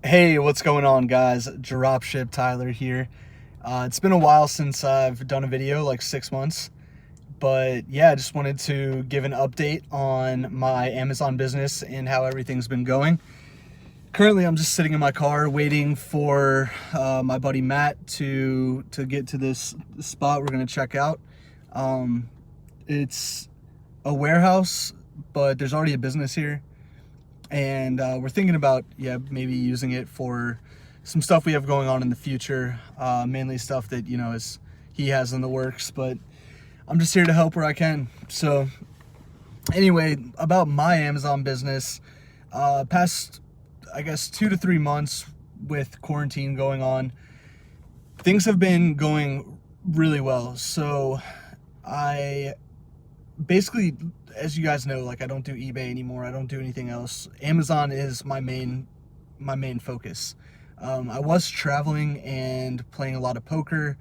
Hey, what's going on, guys? Dropship Tyler here. It's been a while since I've done a video, like 6 months. But yeah, I just wanted to give an update on my Amazon business and how everything's been going. Currently, I'm just sitting in my car waiting for my buddy Matt to get to this spot we're going to check out. It's a warehouse, but there's already a business here. And we're thinking about maybe using it for some stuff we have going on in the future, mainly stuff that is he has in the works, but I'm just here to help where I can. So anyway, about my Amazon business, past I guess 2 to 3 months with quarantine going on, things have been going really well. So I basically, as you guys know, like, I don't do eBay anymore. I don't do anything else. Amazon is my main focus. I was traveling and playing a lot of poker,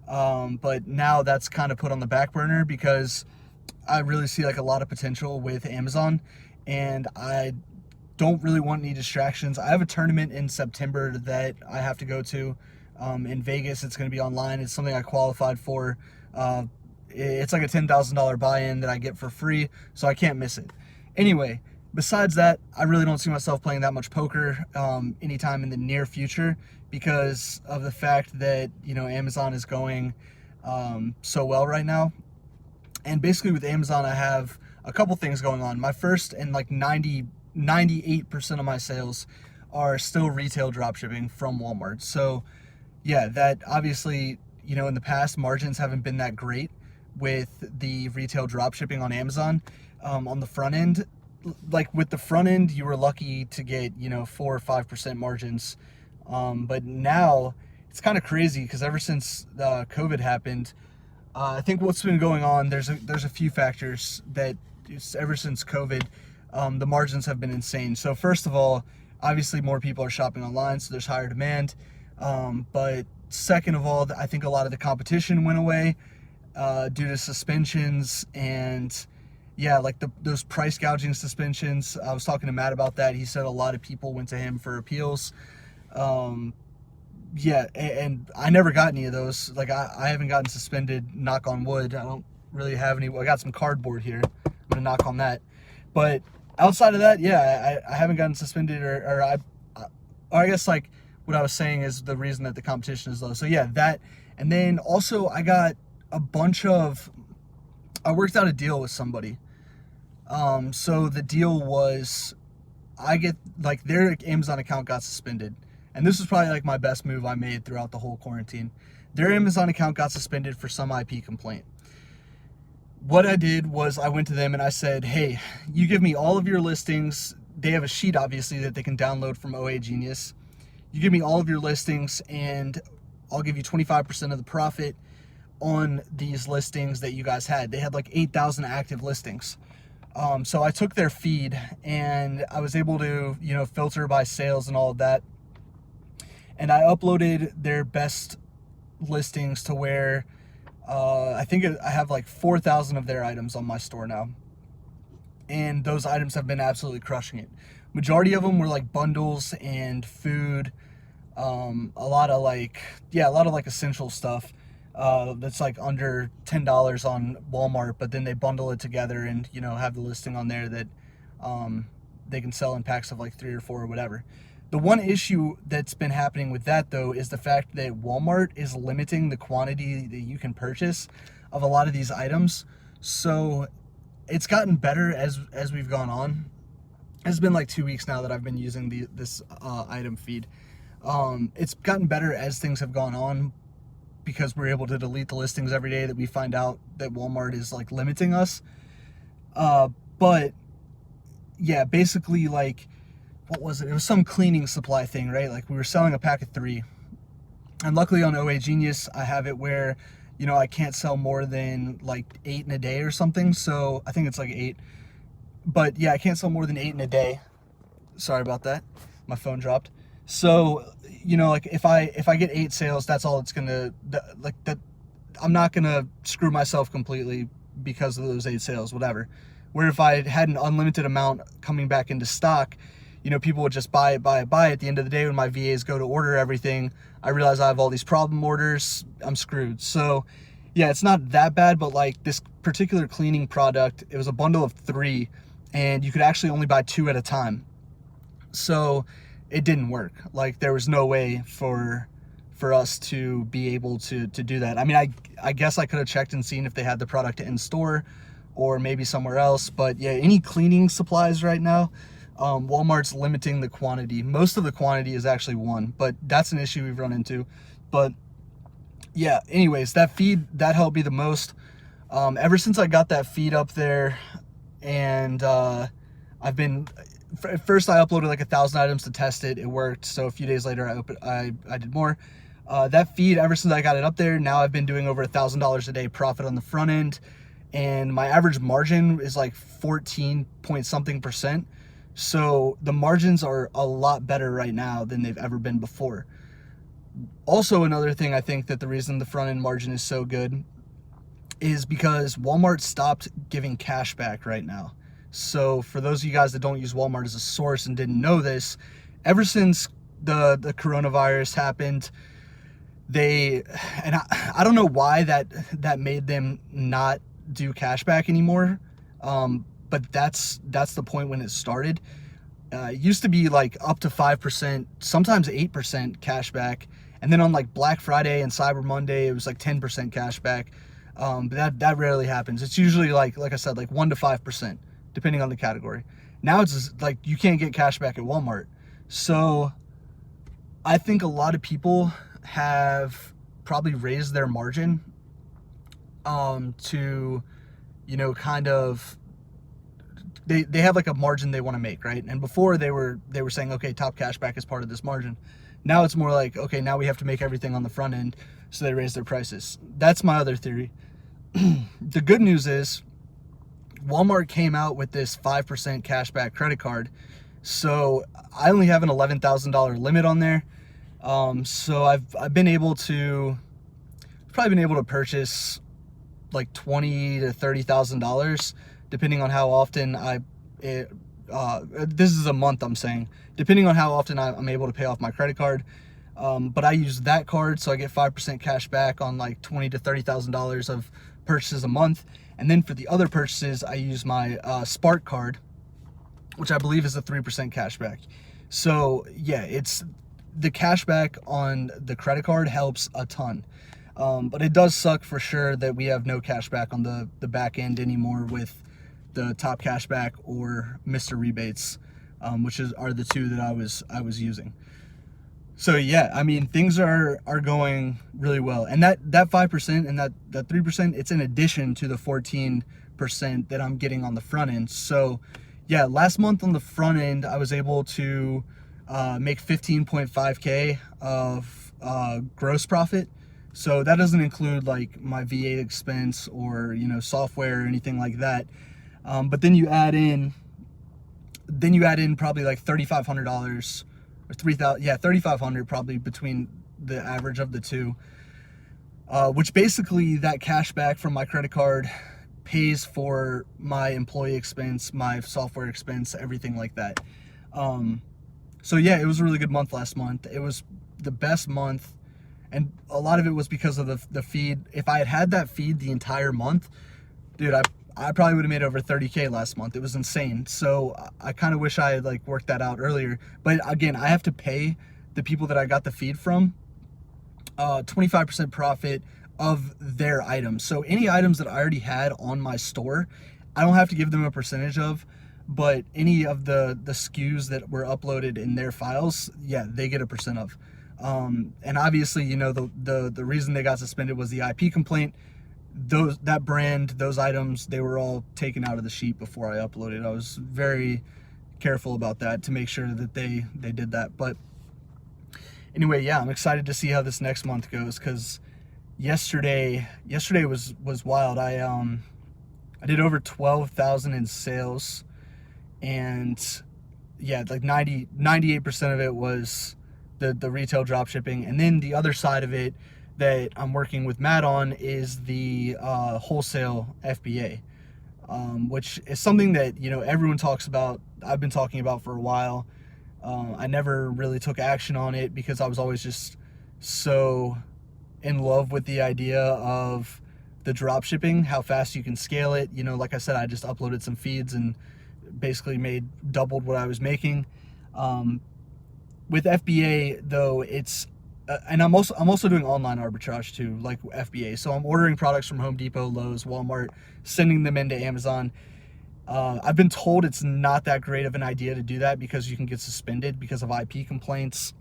but now that's kind of put on the back burner because I really see like a lot of potential with Amazon, and I don't really want any distractions. I have a tournament in September that I have to go to in Vegas. It's going to be online. It's something I qualified for. It's like a $10,000 buy-in that I get for free, so I can't miss it. Anyway, besides that, I really don't see myself playing that much poker anytime in the near future because of the fact that, Amazon is going so well right now. And basically with Amazon, I have a couple things going on. My first and like 98% of my sales are still retail dropshipping from Walmart. So yeah, that obviously, in the past, margins haven't been that great with the retail dropshipping on Amazon. On the front end, like with the front end, you were lucky to get 4 or 5% margins, but now it's kind of crazy because ever since COVID happened, I think what's been going on, there's a few factors that ever since COVID, the margins have been insane. So first of all, obviously more people are shopping online, so there's higher demand, but second of all, I think a lot of the competition went away due to suspensions and like those price gouging suspensions. I was talking to Matt about that. He said a lot of people went to him for appeals. And I never got any of those. Like I haven't gotten suspended, knock on wood. I don't really have any. I got some cardboard here. I'm gonna knock on that. But outside of that, I haven't gotten suspended or I guess like what I was saying is the reason that the competition is low. So yeah, that. And then also I got I worked out a deal with somebody. So the deal was I get like their Amazon account got suspended. And this was probably like my best move I made throughout the whole quarantine. Their Amazon account got suspended for some IP complaint. What I did was I went to them and I said, hey, you give me all of your listings. They have a sheet, obviously, that they can download from OA Genius. You give me all of your listings and I'll give you 25% of the profit on these listings that you guys had. They had like 8,000 active listings. So I took their feed and I was able to, filter by sales and all of that. And I uploaded their best listings to where I think I have like 4,000 of their items on my store now. And those items have been absolutely crushing it. Majority of them were like bundles and food. A lot of like essential stuff. That's like under $10 on Walmart, but then they bundle it together and have the listing on there that they can sell in packs of like 3 or 4 or whatever. The one issue that's been happening with that though is the fact that Walmart is limiting the quantity that you can purchase of a lot of these items. So it's gotten better as we've gone on. It's been like 2 weeks now that I've been using this item feed. It's gotten better as things have gone on, because we're able to delete the listings every day that we find out that Walmart is like limiting us. But yeah, basically like, what was it? It was some cleaning supply thing, right? Like we were selling a pack of 3. And luckily on OA Genius, I have it where, I can't sell more than like 8 in a day or something. So I think it's like 8. But yeah, I can't sell more than 8 in a day. Sorry about that. My phone dropped. So, like if I get 8 sales, that's all it's gonna, like that. I'm not gonna screw myself completely because of those 8 sales, whatever. Where if I had an unlimited amount coming back into stock, you know, people would just buy it. At the end of the day, when my VAs go to order everything, I realize I have all these problem orders. I'm screwed. So yeah, it's not that bad, but like this particular cleaning product, it was a bundle of 3 and you could actually only buy 2 at a time. So it didn't work. Like there was no way for us to be able to do that. I mean, I guess I could have checked and seen if they had the product in store or maybe somewhere else, but yeah, any cleaning supplies right now, Walmart's limiting the quantity. Most of the quantity is actually 1, but that's an issue we've run into. But yeah, anyways, that feed, that helped me the most. Ever since I got that feed up there, and I've been, at first I uploaded like 1,000 items to test it. It worked. So a few days later, I did more. That feed, ever since I got it up there, now I've been doing over $1,000 a day profit on the front end. And my average margin is like 14 point something %. So the margins are a lot better right now than they've ever been before. Also, another thing I think that the reason the front end margin is so good is because Walmart stopped giving cash back right now. So for those of you guys that don't use Walmart as a source and didn't know this, ever since the coronavirus happened, I don't know why that made them not do cashback anymore, but that's the point when it started. It used to be like up to 5%, sometimes 8% cashback, and then on like Black Friday and Cyber Monday it was like 10% cashback. But that rarely happens. It's usually like I said, like 1 to 5% depending on the category. Now it's just like you can't get cashback at Walmart. So I think a lot of people have probably raised their margin to, you know, kind of, they have like a margin they want to make, right? And before they were saying, okay, top cashback is part of this margin. Now it's more like, okay, now we have to make everything on the front end, so they raise their prices. That's my other theory. The good news is Walmart came out with this 5% cashback credit card. So I only have an $11,000 limit on there. So I've been able to, probably been able to purchase like $20,000 to $30,000, depending on how often this is a month I'm saying, depending on how often I'm able to pay off my credit card. But I use that card, so I get 5% cash back on like $20,000 to $30,000 of purchases a month. And then for the other purchases, I use my Spark card, which I believe is a 3% cash back. So yeah, it's the cash back on the credit card helps a ton. But it does suck for sure that we have no cash back on the back end anymore with the Top Cashback or Mr. Rebates, which are the 2 that I was using. So yeah, I mean, things are going really well. And that 5% and that 3%, it's in addition to the 14% that I'm getting on the front end. So yeah, last month on the front end, I was able to make 15.5K of gross profit. So that doesn't include like my VA expense or, you know, software or anything like that. But then you add in probably like $3,500 or $3,000, yeah, $3,500 probably between the average of the 2, which basically that cash back from my credit card pays for my employee expense, my software expense, everything like that. So yeah, it was a really good month last month. It was the best month, and a lot of it was because of the feed. If I had had that feed the entire month, dude, I probably would have made over 30K last month. It was insane. So I kind of wish I had like worked that out earlier. But again, I have to pay the people that I got the feed from 25% profit of their items. So any items that I already had on my store, I don't have to give them a percentage of, but any of the SKUs that were uploaded in their files, yeah, they get a percent of. And obviously, you know, the reason they got suspended was the IP complaint. That brand, those items, they were all taken out of the sheet before I uploaded. I was very careful about that to make sure that they did that. But anyway, yeah, I'm excited to see how this next month goes, because yesterday was wild. I did over 12,000 in sales, and yeah, like 98% of it was the retail drop shipping, and then the other side of it that I'm working with Matt on is the Wholesale FBA, which is something that, you know, everyone talks about. I've been talking about for a while. I never really took action on it because I was always just so in love with the idea of the drop shipping, how fast you can scale it. You know, like I said, I just uploaded some feeds and basically doubled what I was making. With FBA though, it's and I'm also doing online arbitrage too, like FBA. So I'm ordering products from Home Depot, Lowe's, Walmart, sending them into Amazon. I've been told it's not that great of an idea to do that because you can get suspended because of IP complaints,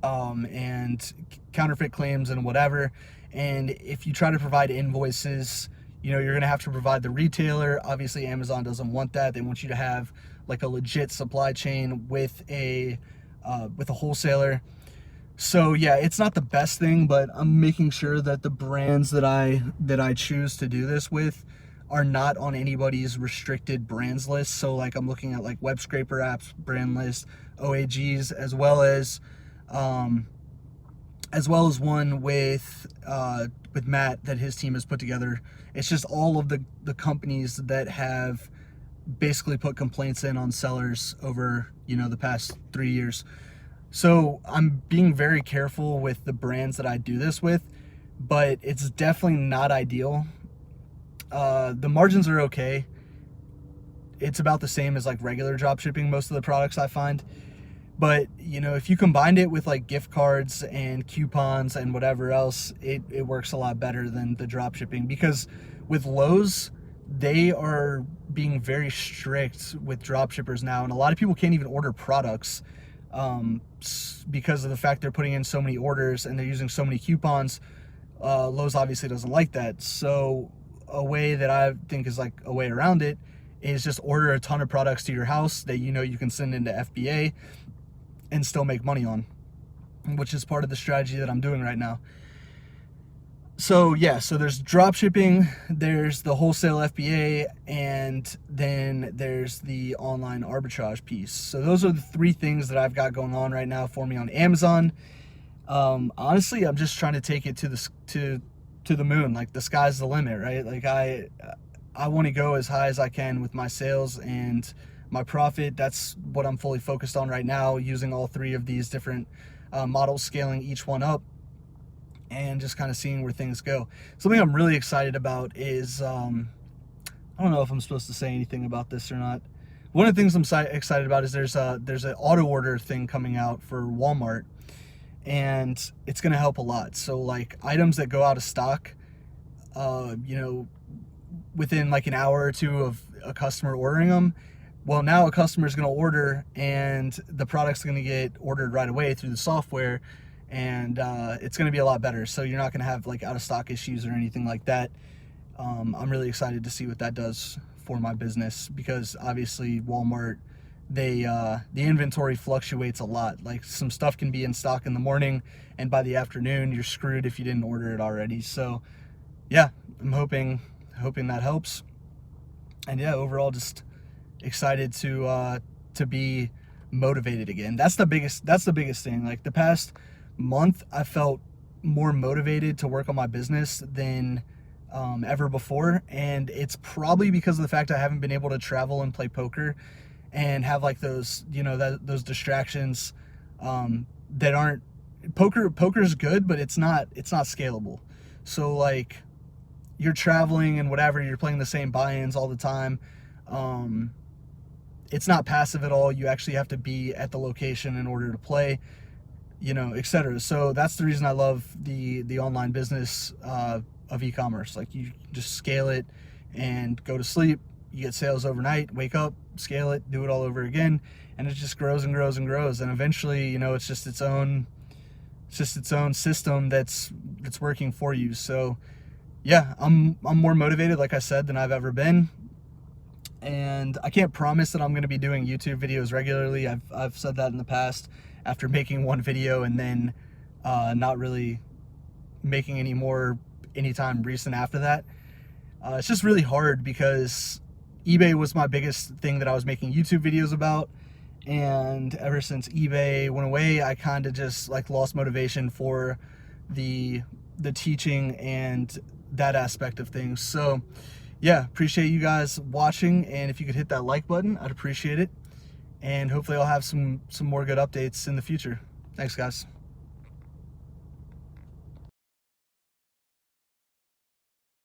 and counterfeit claims and whatever. And if you try to provide invoices, you know, you're going to have to provide the retailer. Obviously, Amazon doesn't want that. They want you to have like a legit supply chain with a wholesaler. So yeah, it's not the best thing, but I'm making sure that the brands that I choose to do this with are not on anybody's restricted brands list. So like I'm looking at like web scraper apps brand list, OAGs, as well as one with Matt that his team has put together. It's just all of the companies that have basically put complaints in on sellers over, you know, the past 3 years. So I'm being very careful with the brands that I do this with, but it's definitely not ideal. The margins are okay. It's about the same as like regular drop shipping, most of the products I find. But, you know, if you combined it with like gift cards and coupons and whatever else, it works a lot better than the drop shipping. Because with Lowe's, they are being very strict with drop shippers now, and a lot of people can't even order products because of the fact they're putting in so many orders and they're using so many coupons. Lowe's obviously doesn't like that. So a way that I think is like a way around it is just order a ton of products to your house that you know you can send into FBA and still make money on, which is part of the strategy that I'm doing right now. So yeah, so there's drop shipping, there's the wholesale FBA, and then there's the online arbitrage piece. So those are the three things that I've got going on right now for me on Amazon. Honestly, I'm just trying to take it to the moon. Like the sky's the limit, right? Like I want to go as high as I can with my sales and my profit. That's what I'm fully focused on right now, using all three of these different models, scaling each one up, and just kind of seeing where things go. Something I'm really excited about is, I don't know if I'm supposed to say anything about this or not. One of the things I'm excited about is there's an auto order thing coming out for Walmart, and it's going to help a lot. So like items that go out of stock, you know, within like an hour or two of a customer ordering them, well, now a customer is going to order and the product's going to get ordered right away through the software, and it's going to be a lot better. So you're not going to have like out of stock issues or anything like that. I'm really excited to see what that does for my business, because obviously Walmart, the inventory fluctuates a lot. Like some stuff can be in stock in the morning, and by the afternoon you're screwed if you didn't order it already. So yeah, I'm hoping that helps. And yeah, overall just excited to be motivated again. That's the biggest thing. Like the past month, I felt more motivated to work on my business than ever before, and it's probably because of the fact I haven't been able to travel and play poker and have like those, you know, those distractions that aren't poker's good, but it's not scalable. So like you're traveling and whatever, you're playing the same buy-ins all the time. It's not passive at all. You actually have to be at the location in order to play, you know, etc. So that's the reason I love the online business of e-commerce. Like you just scale it and go to sleep. You get sales overnight, wake up, scale it, do it all over again, and it just grows and grows and grows. And eventually, you know, it's just its own system that's working for you. So yeah, I'm more motivated, like I said, than I've ever been. And I can't promise that I'm going to be doing YouTube videos regularly. I've said that in the past, after making one video and then not really making any more anytime recent after that. It's just really hard because eBay was my biggest thing that I was making YouTube videos about, and ever since eBay went away, I kind of just like lost motivation for the teaching and that aspect of things. So yeah, appreciate you guys watching, and if you could hit that like button, I'd appreciate it. and hopefully I'll have some more good updates in the future. Thanks, guys.